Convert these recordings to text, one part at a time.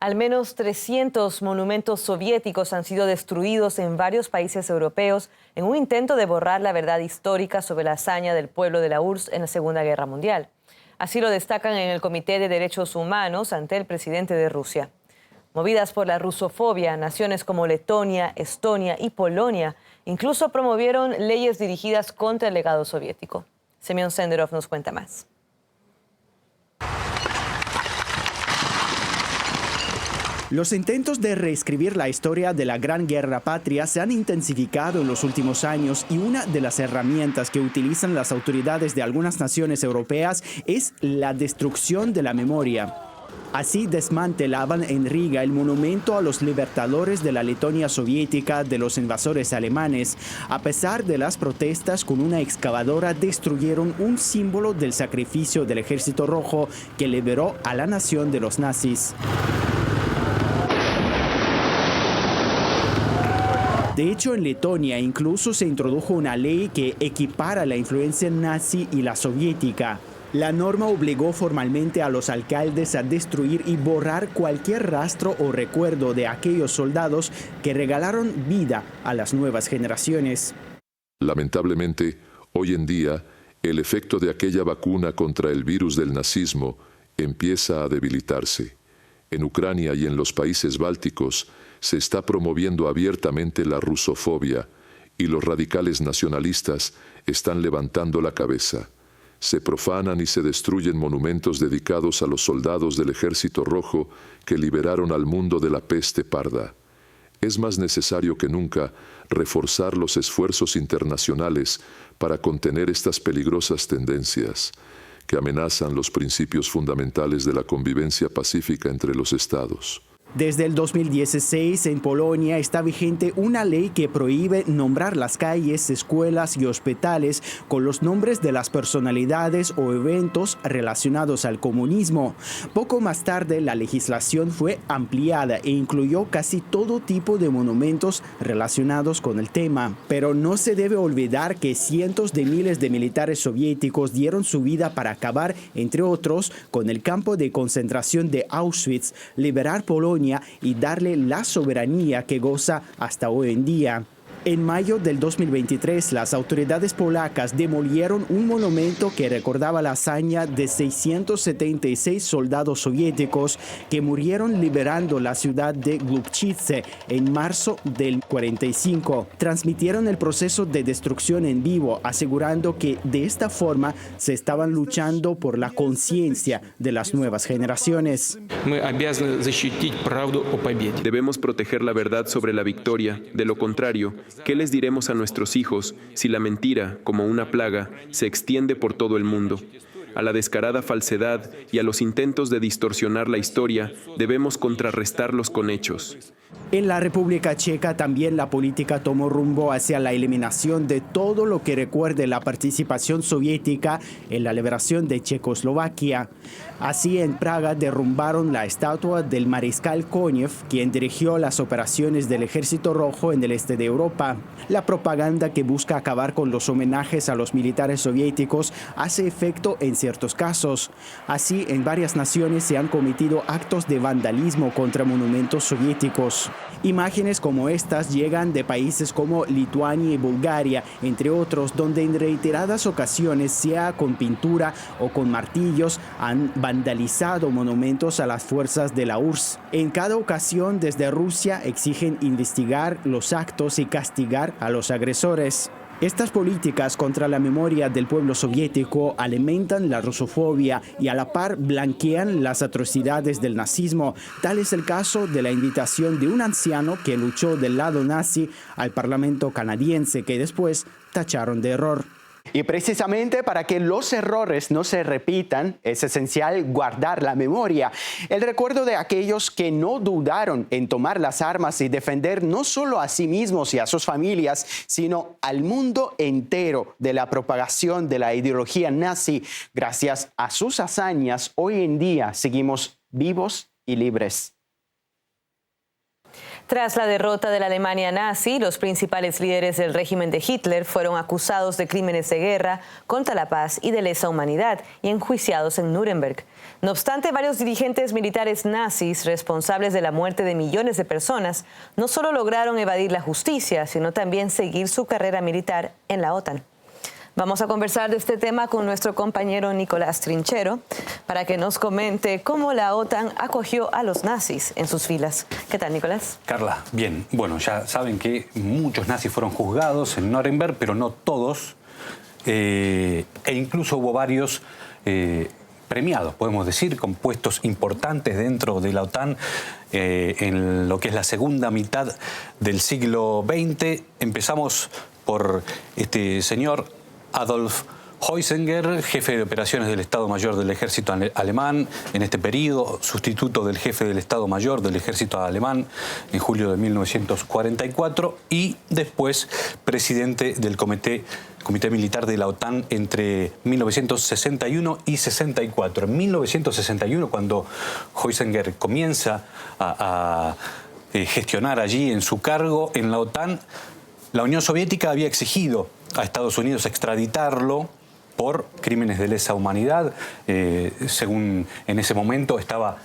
Al menos 300 monumentos soviéticos han sido destruidos en varios países europeos en un intento de borrar la verdad histórica sobre la hazaña del pueblo de la URSS en la Segunda Guerra Mundial. Así lo destacan en el Comité de Derechos Humanos ante el presidente de Rusia. Movidas por la rusofobia, naciones como Letonia, Estonia y Polonia incluso promovieron leyes dirigidas contra el legado soviético. Semyon Senderov nos cuenta más. Los intentos de reescribir la historia de la Gran Guerra Patria se han intensificado en los últimos años y una de las herramientas que utilizan las autoridades de algunas naciones europeas es la destrucción de la memoria. Así desmantelaban en Riga el monumento a los libertadores de la Letonia soviética de los invasores alemanes. A pesar de las protestas, con una excavadora destruyeron un símbolo del sacrificio del Ejército Rojo que liberó a la nación de los nazis. De hecho, en Letonia incluso se introdujo una ley que equipara la influencia nazi y la soviética. La norma obligó formalmente a los alcaldes a destruir y borrar cualquier rastro o recuerdo de aquellos soldados que regalaron vida a las nuevas generaciones. Lamentablemente, hoy en día, el efecto de aquella vacuna contra el virus del nazismo empieza a debilitarse. En Ucrania y en los países bálticos se está promoviendo abiertamente la rusofobia y los radicales nacionalistas están levantando la cabeza. Se profanan y se destruyen monumentos dedicados a los soldados del Ejército Rojo que liberaron al mundo de la peste parda. Es más necesario que nunca reforzar los esfuerzos internacionales para contener estas peligrosas tendencias que amenazan los principios fundamentales de la convivencia pacífica entre los estados. Desde el 2016 en Polonia está vigente una ley que prohíbe nombrar las calles, escuelas y hospitales con los nombres de las personalidades o eventos relacionados al comunismo. Poco más tarde la legislación fue ampliada e incluyó casi todo tipo de monumentos relacionados con el tema. Pero no se debe olvidar que cientos de miles de militares soviéticos dieron su vida para acabar, entre otros, con el campo de concentración de Auschwitz, liberar Polonia y darle la soberanía que goza hasta hoy en día. En mayo del 2023, las autoridades polacas demolieron un monumento que recordaba la hazaña de 676 soldados soviéticos que murieron liberando la ciudad de Glubčice en marzo del 45. Transmitieron el proceso de destrucción en vivo, asegurando que de esta forma se estaban luchando por la conciencia de las nuevas generaciones. Debemos proteger la verdad sobre la victoria. De lo contrario, ¿qué les diremos a nuestros hijos si la mentira, como una plaga, se extiende por todo el mundo? A la descarada falsedad y a los intentos de distorsionar la historia, debemos contrarrestarlos con hechos. En la República Checa también la política tomó rumbo hacia la eliminación de todo lo que recuerde la participación soviética en la liberación de Checoslovaquia. Así, en Praga derrumbaron la estatua del mariscal Konev, quien dirigió las operaciones del Ejército Rojo en el este de Europa. La propaganda que busca acabar con los homenajes a los militares soviéticos hace efecto en ciertos casos. Así, en varias naciones se han cometido actos de vandalismo contra monumentos soviéticos. Imágenes como estas llegan de países como Lituania y Bulgaria, entre otros, donde en reiteradas ocasiones, sea con pintura o con martillos, han vandalizado monumentos a las fuerzas de la URSS. En cada ocasión, desde Rusia exigen investigar los actos y castigar a los agresores. Estas políticas contra la memoria del pueblo soviético alimentan la rusofobia y a la par blanquean las atrocidades del nazismo. Tal es el caso de la invitación de un anciano que luchó del lado nazi al Parlamento canadiense, que después tacharon de error. Y precisamente para que los errores no se repitan, es esencial guardar la memoria. El recuerdo de aquellos que no dudaron en tomar las armas y defender no solo a sí mismos y a sus familias, sino al mundo entero de la propagación de la ideología nazi. Gracias a sus hazañas, hoy en día seguimos vivos y libres. Tras la derrota de la Alemania nazi, los principales líderes del régimen de Hitler fueron acusados de crímenes de guerra contra la paz y de lesa humanidad y enjuiciados en Nuremberg. No obstante, varios dirigentes militares nazis responsables de la muerte de millones de personas no solo lograron evadir la justicia, sino también seguir su carrera militar en la OTAN. Vamos a conversar de este tema con nuestro compañero Nicolás Trinchero para que nos comente cómo la OTAN acogió a los nazis en sus filas. ¿Qué tal, Nicolás? Carla, bien. Bueno, ya saben que muchos nazis fueron juzgados en Nuremberg, pero no todos. E incluso hubo varios premiados, podemos decir, con puestos importantes dentro de la OTAN en lo que es la segunda mitad del siglo XX. Empezamos por este señor Adolf Heusinger, jefe de operaciones del Estado Mayor del Ejército Alemán en este periodo, sustituto del jefe del Estado Mayor del Ejército Alemán en julio de 1944 y después presidente del Comité Militar de la OTAN entre 1961 y 64. En 1961, cuando Heusinger comienza a gestionar allí en su cargo en la OTAN, la Unión Soviética había exigido a Estados Unidos extraditarlo por crímenes de lesa humanidad. Según en ese momento estaba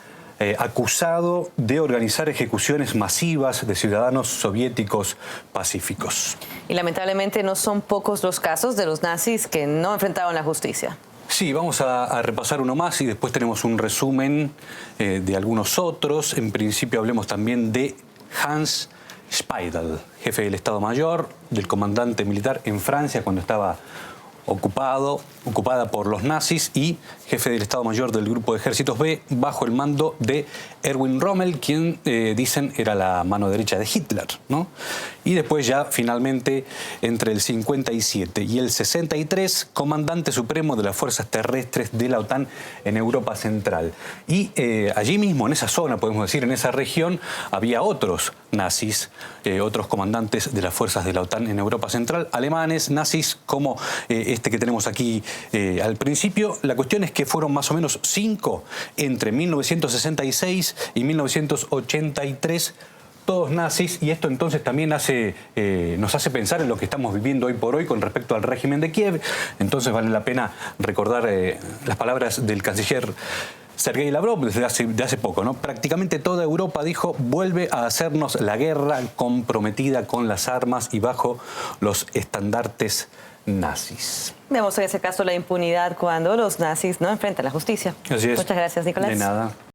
acusado de organizar ejecuciones masivas de ciudadanos soviéticos pacíficos. Y lamentablemente no son pocos los casos de los nazis que no enfrentaron la justicia. Sí, vamos a repasar uno más y después tenemos un resumen de algunos otros. En principio hablemos también de Hans Speidel, jefe del Estado Mayor, del comandante militar en Francia cuando estaba ocupada por los nazis, y jefe del Estado Mayor del Grupo de Ejércitos B bajo el mando de Erwin Rommel, quien dicen era la mano derecha de Hitler, ¿no? Y después ya finalmente entre el 57 y el 63, comandante supremo de las fuerzas terrestres de la OTAN en Europa Central. Y allí mismo, en esa zona, podemos decir, en esa región, había otros nazis, otros comandantes de las fuerzas de la OTAN en Europa Central, alemanes, nazis como este que tenemos aquí al principio. La cuestión es que fueron más o menos 5 entre 1966 y 1983, todos nazis, y esto entonces también nos hace pensar en lo que estamos viviendo hoy por hoy con respecto al régimen de Kiev. Entonces vale la pena recordar las palabras del canciller Sergei Lavrov de hace poco, ¿no? Prácticamente toda Europa, dijo, vuelve a hacernos la guerra, comprometida con las armas y bajo los estandartes nazis. Vemos en ese caso la impunidad cuando los nazis no enfrentan la justicia. Así es. Muchas gracias, Nicolás. De nada.